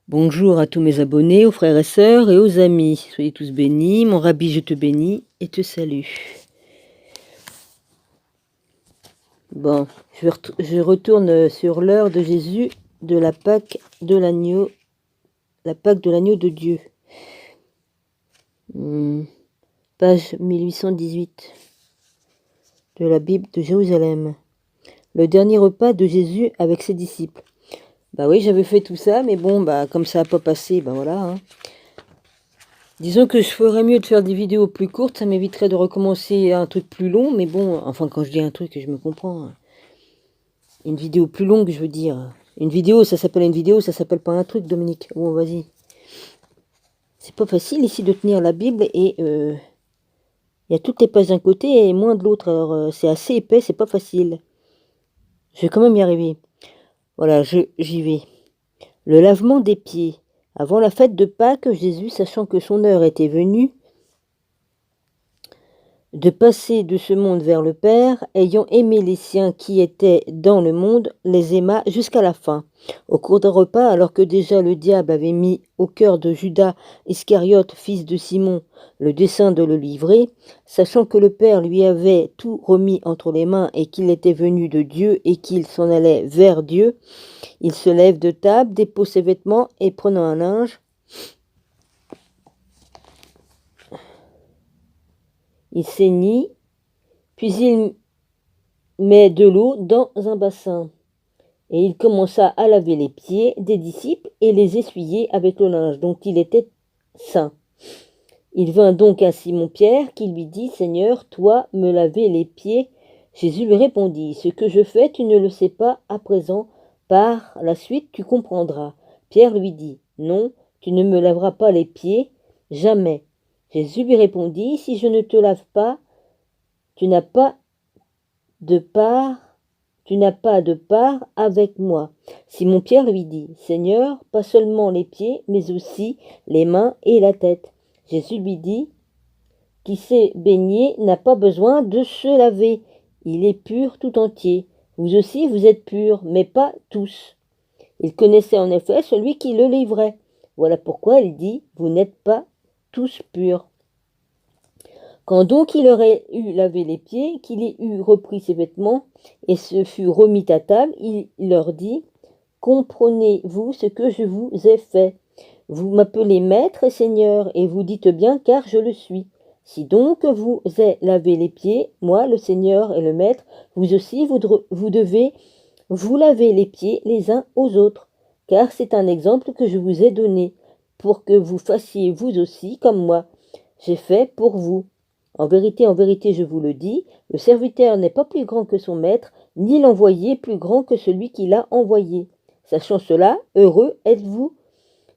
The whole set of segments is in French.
Bonjour à tous mes abonnés, aux frères et sœurs et aux amis. Soyez tous bénis. Mon Rabbi, je te bénis et te salue. Bon, je retourne sur l'heure de Jésus de la Pâque de l'agneau, la Pâque de l'agneau de Dieu. Page 1818 de la Bible de Jérusalem. Le dernier repas de Jésus avec ses disciples. Bah oui, j'avais fait tout ça, mais bon, comme ça n'a pas passé, voilà. Hein. Disons que je ferais mieux de faire des vidéos plus courtes, ça m'éviterait de recommencer un truc plus long, mais bon, enfin quand je dis un truc, je me comprends. Hein. Une vidéo plus longue, je veux dire. Une vidéo, ça s'appelle une vidéo, ça s'appelle pas un truc, Dominique. Bon, vas-y. C'est pas facile ici de tenir la Bible et il y a toutes les pages d'un côté et moins de l'autre, alors c'est assez épais, c'est pas facile. Je vais quand même y arriver. Voilà, j'y vais. Le lavement des pieds. Avant la fête de Pâques, Jésus, sachant que son heure était venue de passer de ce monde vers le Père, ayant aimé les siens qui étaient dans le monde, les aima jusqu'à la fin. Au cours d'un repas, alors que déjà le diable avait mis au cœur de Judas Iscariote, fils de Simon, le dessein de le livrer, sachant que le Père lui avait tout remis entre les mains et qu'il était venu de Dieu et qu'il s'en allait vers Dieu, il se lève de table, dépose ses vêtements et prenant un linge, il saignit, puis il met de l'eau dans un bassin. Et il commença à laver les pieds des disciples et les essuyer avec le linge dont il était saint. Il vint donc à Simon-Pierre qui lui dit « Seigneur, toi me laver les pieds ?» Jésus lui répondit « Ce que je fais, tu ne le sais pas à présent, par la suite tu comprendras. » Pierre lui dit « Non, tu ne me laveras pas les pieds, jamais. » Jésus lui répondit « Si je ne te lave pas, tu n'as pas de part avec moi. » Simon-Pierre lui dit, Seigneur, pas seulement les pieds, mais aussi les mains et la tête. Jésus lui dit, qui s'est baigné n'a pas besoin de se laver, il est pur tout entier. Vous aussi, vous êtes purs, mais pas tous. Il connaissait en effet celui qui le livrait. Voilà pourquoi il dit, vous n'êtes pas tous purs. Quand donc il aurait eu lavé les pieds, qu'il ait eu repris ses vêtements, et se fut remis à table, il leur dit, « Comprenez-vous ce que je vous ai fait? Vous m'appelez maître et seigneur, et vous dites bien, car je le suis. Si donc vous ai lavé les pieds, moi, le seigneur et le maître, vous aussi, vous devez vous laver les pieds les uns aux autres, car c'est un exemple que je vous ai donné, pour que vous fassiez vous aussi comme moi. J'ai fait pour vous. En vérité, je vous le dis, le serviteur n'est pas plus grand que son maître, ni l'envoyé plus grand que celui qui l'a envoyé. Sachant cela, heureux êtes-vous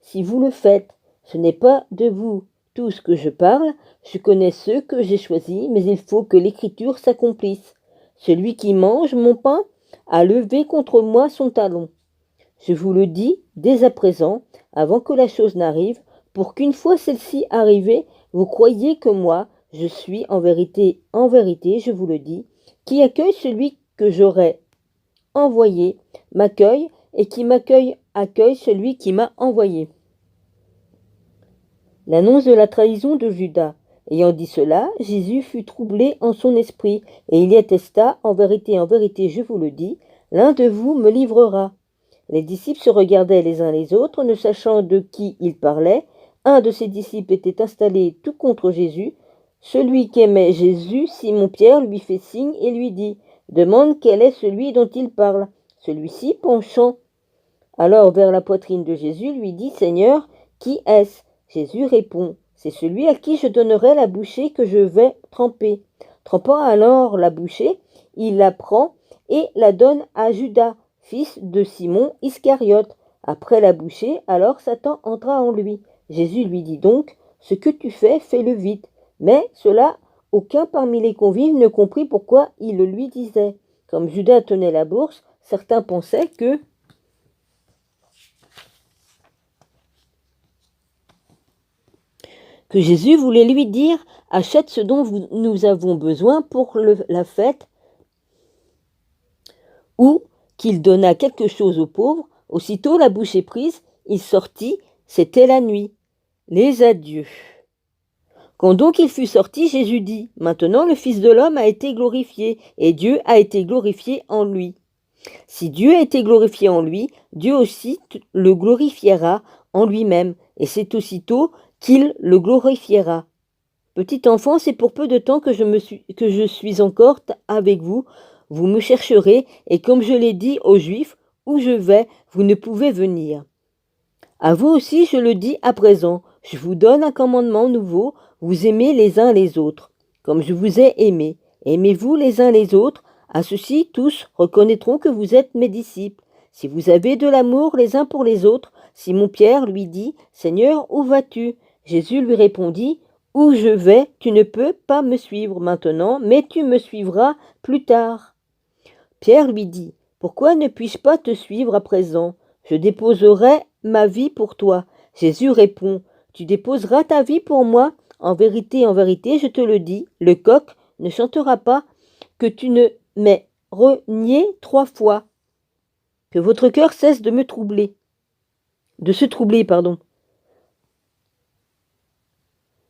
si vous le faites. Ce n'est pas de vous tous que je parle, je connais ceux que j'ai choisis, mais il faut que l'écriture s'accomplisse. Celui qui mange mon pain a levé contre moi son talon. Je vous le dis dès à présent, avant que la chose n'arrive, pour qu'une fois celle-ci arrivée, vous croyiez que moi, je suis en vérité, je vous le dis, qui accueille celui que j'aurai envoyé, m'accueille, et qui m'accueille accueille celui qui m'a envoyé. L'annonce de la trahison de Judas. Ayant dit cela, Jésus fut troublé en son esprit, et il y attesta, en vérité, je vous le dis, l'un de vous me livrera. Les disciples se regardaient les uns les autres, ne sachant de qui ils parlaient. Un de ses disciples était installé tout contre Jésus. Celui qu'aimait Jésus, Simon-Pierre, lui fait signe et lui dit « Demande quel est celui dont il parle. » Celui-ci, penchant alors vers la poitrine de Jésus, lui dit « Seigneur, qui est-ce » Jésus répond « C'est celui à qui je donnerai la bouchée que je vais tremper. » Trempant alors la bouchée, il la prend et la donne à Judas, fils de Simon Iscariote. Après la bouchée, alors Satan entra en lui. Jésus lui dit donc « Ce que tu fais, fais-le vite. » Mais cela, aucun parmi les convives ne comprit pourquoi il le lui disait. Comme Judas tenait la bourse, certains pensaient que Jésus voulait lui dire « Achète ce dont nous avons besoin pour la fête » ou qu'il donna quelque chose aux pauvres. Aussitôt la bouchée prise, il sortit, c'était la nuit. Les adieux. Quand donc il fut sorti, Jésus dit, maintenant le Fils de l'homme a été glorifié, et Dieu a été glorifié en lui. Si Dieu a été glorifié en lui, Dieu aussi le glorifiera en lui-même, et c'est aussitôt qu'il le glorifiera. Petit enfant, c'est pour peu de temps que je suis encore avec vous. Vous me chercherez, et comme je l'ai dit aux Juifs, où je vais, vous ne pouvez venir. À vous aussi, je le dis à présent, je vous donne un commandement nouveau, vous aimez les uns les autres, comme je vous ai aimés. Aimez-vous les uns les autres, à ceux-ci tous reconnaîtront que vous êtes mes disciples. Si vous avez de l'amour les uns pour les autres, Simon-Pierre lui dit, Seigneur, où vas-tu? Jésus lui répondit, où je vais, tu ne peux pas me suivre maintenant, mais tu me suivras plus tard. Pierre lui dit, pourquoi ne puis-je pas te suivre à présent? Je déposerai ma vie pour toi. Jésus répond, tu déposeras ta vie pour moi? En vérité, je te le dis, le coq ne chantera pas que tu ne m'aies renié 3 fois. Que votre cœur cesse de se troubler, pardon.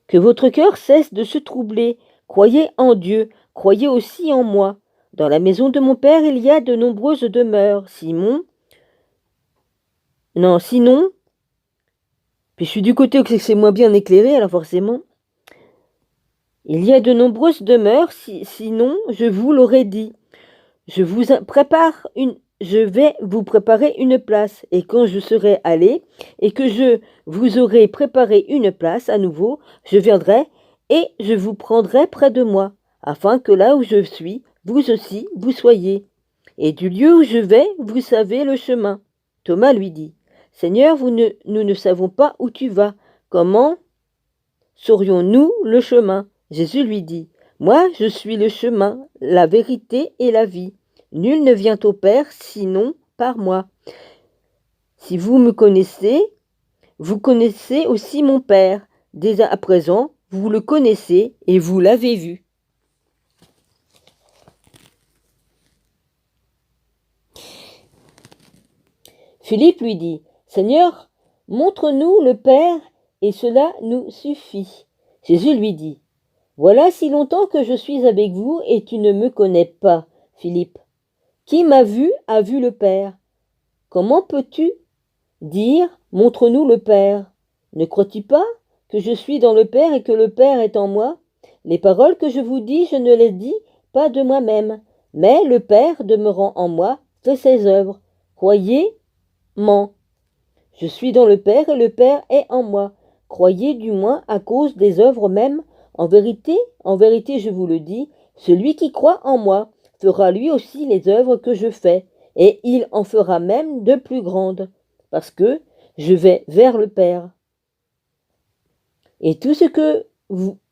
Que votre cœur cesse de se troubler. Croyez en Dieu, croyez aussi en moi. Dans la maison de mon Père, il y a de nombreuses demeures. Sinon, puis je suis du côté où c'est moins bien éclairé, alors forcément. Il y a de nombreuses demeures, sinon je vous l'aurais dit. Je vais vous préparer une place, et quand je serai allé, et que je vous aurai préparé une place à nouveau, je viendrai, et je vous prendrai près de moi, afin que là où je suis, vous aussi, vous soyez. Et du lieu où je vais, vous savez le chemin. Thomas lui dit, Seigneur, nous ne savons pas où tu vas. Comment saurions-nous le chemin? Jésus lui dit, moi, je suis le chemin, la vérité et la vie. Nul ne vient au Père sinon par moi. Si vous me connaissez, vous connaissez aussi mon Père. Dès à présent, vous le connaissez et vous l'avez vu. Philippe lui dit, Seigneur, montre-nous le Père et cela nous suffit. Jésus lui dit, voilà si longtemps que je suis avec vous et tu ne me connais pas, Philippe. Qui m'a vu a vu le Père. Comment peux-tu dire, montre-nous le Père? Ne crois-tu pas que je suis dans le Père et que le Père est en moi? Les paroles que je vous dis, je ne les dis pas de moi-même, mais le Père demeurant en moi fait ses œuvres. Croyez-m'en. Je suis dans le Père et le Père est en moi. Croyez du moins à cause des œuvres mêmes. En vérité, je vous le dis, celui qui croit en moi fera lui aussi les œuvres que je fais, et il en fera même de plus grandes, parce que je vais vers le Père. Et tout ce que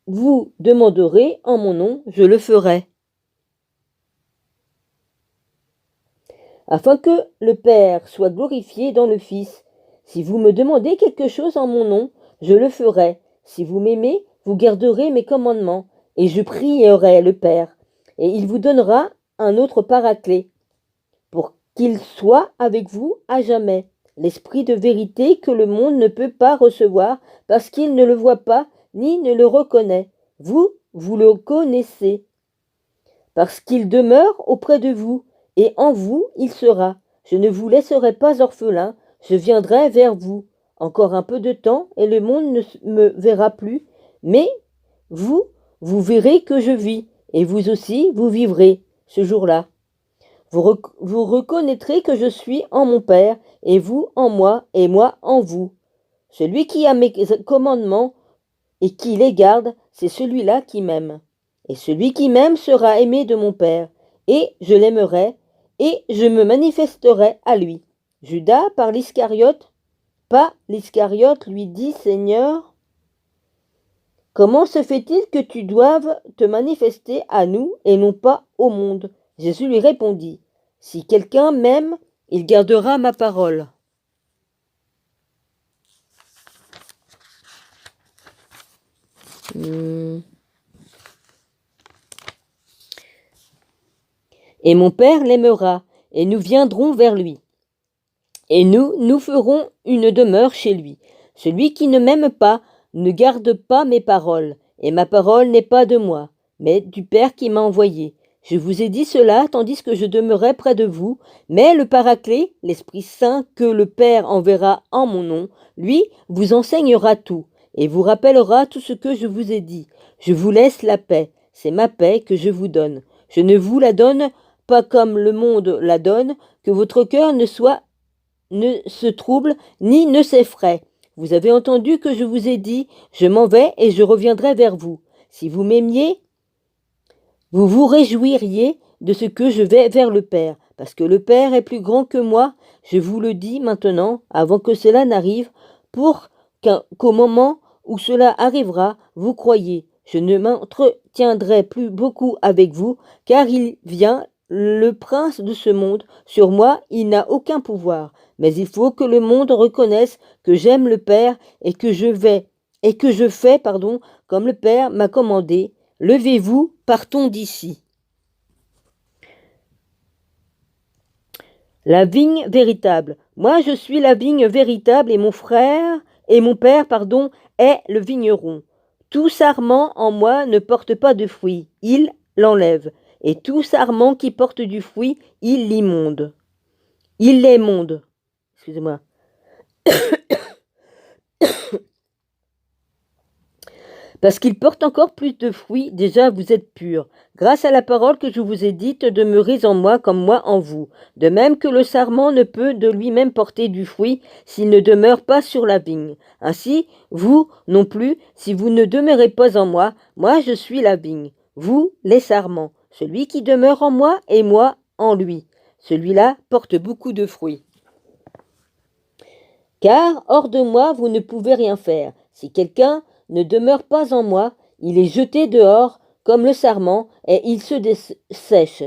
vous demanderez en mon nom, je le ferai, afin que le Père soit glorifié dans le Fils. Si vous me demandez quelque chose en mon nom, je le ferai. Si vous m'aimez, vous garderez mes commandements, et je prierai le Père, et il vous donnera un autre paraclet, pour qu'il soit avec vous à jamais, l'Esprit de vérité que le monde ne peut pas recevoir, parce qu'il ne le voit pas, ni ne le reconnaît. Vous le connaissez, parce qu'il demeure auprès de vous, et en vous il sera. Je ne vous laisserai pas orphelin, je viendrai vers vous. Encore un peu de temps, et le monde ne me verra plus, mais vous verrez que je vis, et vous aussi, vous vivrez ce jour-là. Vous reconnaîtrez que je suis en mon Père, et vous en moi, et moi en vous. Celui qui a mes commandements et qui les garde, c'est celui-là qui m'aime. Et celui qui m'aime sera aimé de mon Père, et je l'aimerai, et je me manifesterai à lui. Judas, pas l'Iscariote, lui dit, Seigneur, comment se fait-il que tu doives te manifester à nous et non pas au monde? Jésus lui répondit, si quelqu'un m'aime, il gardera ma parole. Et mon Père l'aimera, et nous viendrons vers lui. Et nous ferons une demeure chez lui. Celui qui ne m'aime pas ne garde pas mes paroles, et ma parole n'est pas de moi, mais du Père qui m'a envoyé. Je vous ai dit cela tandis que je demeurais près de vous, mais le Paraclet, l'Esprit Saint que le Père enverra en mon nom, lui vous enseignera tout, et vous rappellera tout ce que je vous ai dit. Je vous laisse la paix, c'est ma paix que je vous donne. Je ne vous la donne pas comme le monde la donne, que votre cœur ne se trouble ni ne s'effraie. Vous avez entendu que je vous ai dit, je m'en vais et je reviendrai vers vous. Si vous m'aimiez, vous vous réjouiriez de ce que je vais vers le Père, parce que le Père est plus grand que moi. Je vous le dis maintenant, avant que cela n'arrive, pour qu'au moment où cela arrivera, vous croyez. Je ne m'entretiendrai plus beaucoup avec vous, car il vient le prince de ce monde. Sur moi, il n'a aucun pouvoir. Mais il faut que le monde reconnaisse que j'aime le Père et que je fais, comme le Père m'a commandé. Levez-vous, partons d'ici. La vigne véritable. Moi, je suis la vigne véritable et mon père, est le vigneron. Tout sarment en moi ne porte pas de fruit, il l'enlève. Et tout sarment qui porte du fruit, il l'immonde. Il l'émonde. Excusez-moi. Parce qu'il porte encore plus de fruits, déjà vous êtes purs. Grâce à la parole que je vous ai dite, demeurez en moi comme moi en vous. De même que le sarment ne peut de lui-même porter du fruit s'il ne demeure pas sur la vigne. Ainsi, vous non plus, si vous ne demeurez pas en moi, moi je suis la vigne. Vous, les sarments. Celui qui demeure en moi et moi en lui. Celui-là porte beaucoup de fruits. Car hors de moi, vous ne pouvez rien faire. Si quelqu'un ne demeure pas en moi, il est jeté dehors comme le sarment et il se dessèche.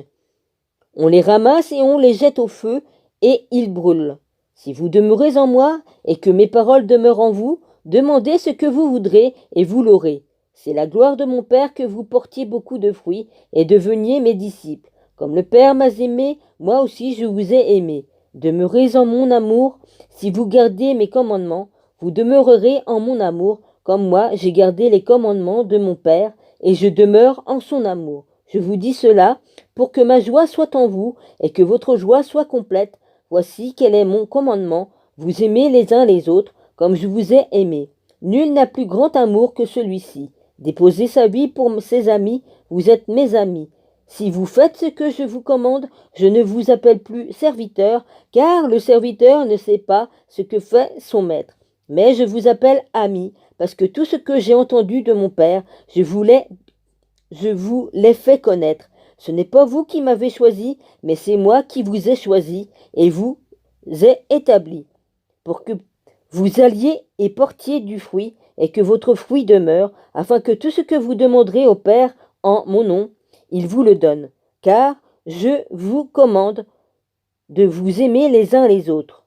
On les ramasse et on les jette au feu et ils brûlent. Si vous demeurez en moi et que mes paroles demeurent en vous, demandez ce que vous voudrez et vous l'aurez. C'est la gloire de mon Père que vous portiez beaucoup de fruits et deveniez mes disciples. Comme le Père m'a aimé, moi aussi je vous ai aimé. Demeurez en mon amour. Si vous gardez mes commandements, vous demeurerez en mon amour, comme moi j'ai gardé les commandements de mon Père, et je demeure en son amour. Je vous dis cela pour que ma joie soit en vous, et que votre joie soit complète. Voici quel est mon commandement, vous aimez les uns les autres, comme je vous ai aimé. Nul n'a plus grand amour que celui-ci. Déposer sa vie pour ses amis, vous êtes mes amis. Si vous faites ce que je vous commande, je ne vous appelle plus serviteur, car le serviteur ne sait pas ce que fait son maître. Mais je vous appelle ami, parce que tout ce que j'ai entendu de mon Père, je vous l'ai fait connaître. Ce n'est pas vous qui m'avez choisi, mais c'est moi qui vous ai choisi et vous ai établi, pour que vous alliez et portiez du fruit, et que votre fruit demeure, afin que tout ce que vous demanderez au Père en mon nom, il vous le donne. Car je vous commande de vous aimer les uns les autres.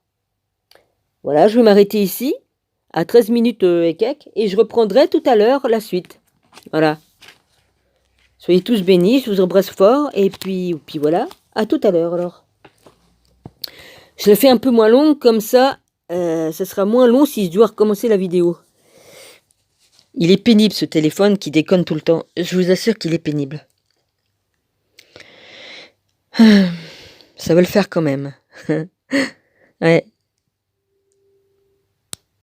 Voilà, je vais m'arrêter ici, à 13 minutes et quelques, et je reprendrai tout à l'heure la suite. Voilà. Soyez tous bénis, je vous embrasse fort, et puis voilà, à tout à l'heure alors. Je la fais un peu moins longue, comme ça, ça sera moins long si je dois recommencer la vidéo. Il est pénible ce téléphone qui déconne tout le temps, je vous assure qu'il est pénible. Ça va le faire quand même. Ouais.